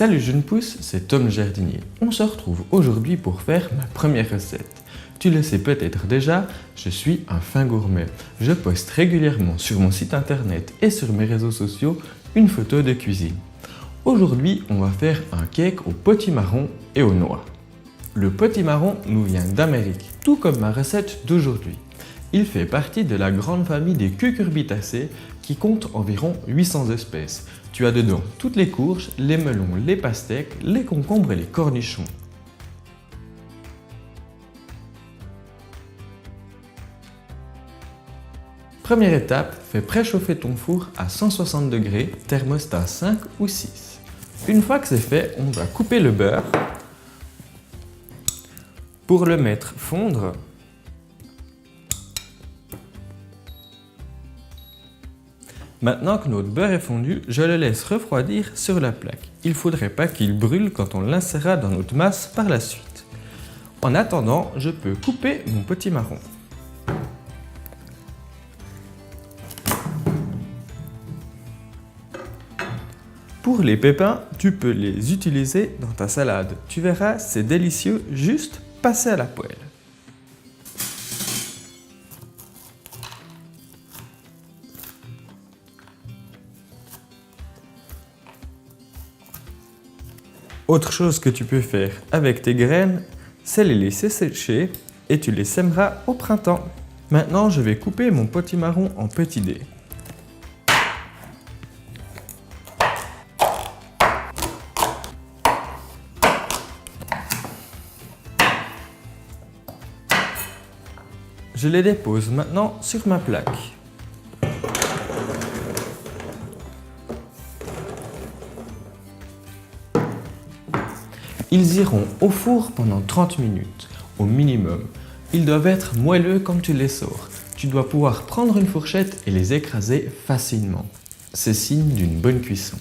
Salut jeune pousse, c'est Tom Jardinier. On se retrouve aujourd'hui pour faire ma première recette. Tu le sais peut-être déjà, je suis un fin gourmet. Je poste régulièrement sur mon site internet et sur mes réseaux sociaux une photo de cuisine. Aujourd'hui, on va faire un cake au potimarron et aux noix. Le potimarron nous vient d'Amérique, tout comme ma recette d'aujourd'hui. Il fait partie de la grande famille des cucurbitacées qui compte environ 800 espèces. Tu as dedans toutes les courges, les melons, les pastèques, les concombres et les cornichons. Première étape, fais préchauffer ton four à 160 degrés, thermostat 5 ou 6. Une fois que c'est fait, on va couper le beurre pour le mettre fondre. Maintenant que notre beurre est fondu, je le laisse refroidir sur la plaque. Il ne faudrait pas qu'il brûle quand on l'insérera dans notre masse par la suite. En attendant, je peux couper mon potimarron. Pour les pépins, tu peux les utiliser dans ta salade. Tu verras, c'est délicieux, juste passer à la poêle. Autre chose que tu peux faire avec tes graines, c'est les laisser sécher et tu les sèmeras au printemps. Maintenant, je vais couper mon potimarron en petits dés. Je les dépose maintenant sur ma plaque. Ils iront au four pendant 30 minutes, au minimum. Ils doivent être moelleux comme tu les sors. Tu dois pouvoir prendre une fourchette et les écraser facilement. C'est signe d'une bonne cuisson.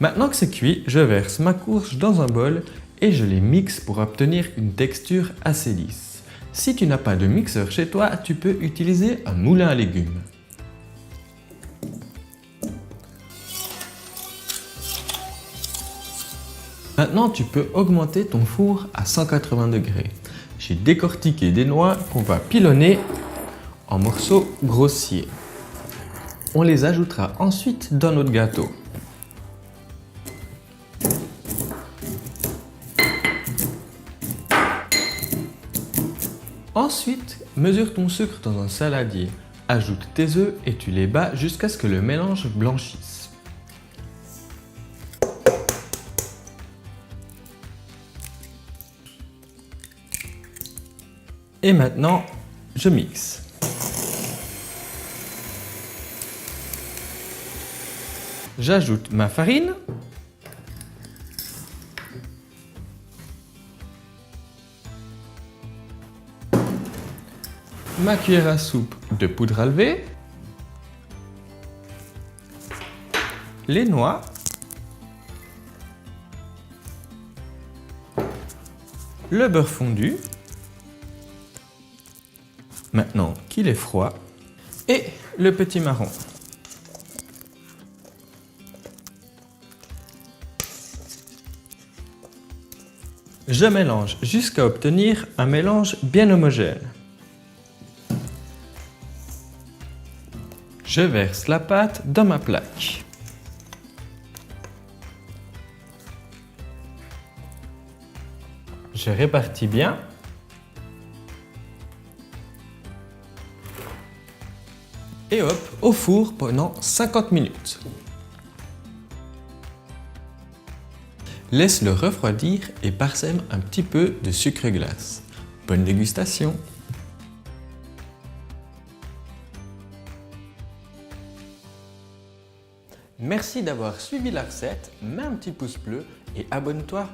Maintenant que c'est cuit, je verse ma courge dans un bol et je les mixe pour obtenir une texture assez lisse. Si tu n'as pas de mixeur chez toi, tu peux utiliser un moulin à légumes. Maintenant, tu peux augmenter ton four à 180 degrés. J'ai décortiqué des noix qu'on va pilonner en morceaux grossiers. On les ajoutera ensuite dans notre gâteau. Ensuite, mesure ton sucre dans un saladier. Ajoute tes œufs et tu les bats jusqu'à ce que le mélange blanchisse. Et maintenant, je mixe. J'ajoute ma farine. Ma cuillère à soupe de poudre à lever. Les noix. Le beurre fondu. Maintenant qu'il est froid, et le potimarron. Je mélange jusqu'à obtenir un mélange bien homogène. Je verse la pâte dans ma plaque. Je répartis bien. Et hop, au four pendant 50 minutes. Laisse-le refroidir et parsème un petit peu de sucre glace. Bonne dégustation! Merci d'avoir suivi la recette, mets un petit pouce bleu et abonne-toi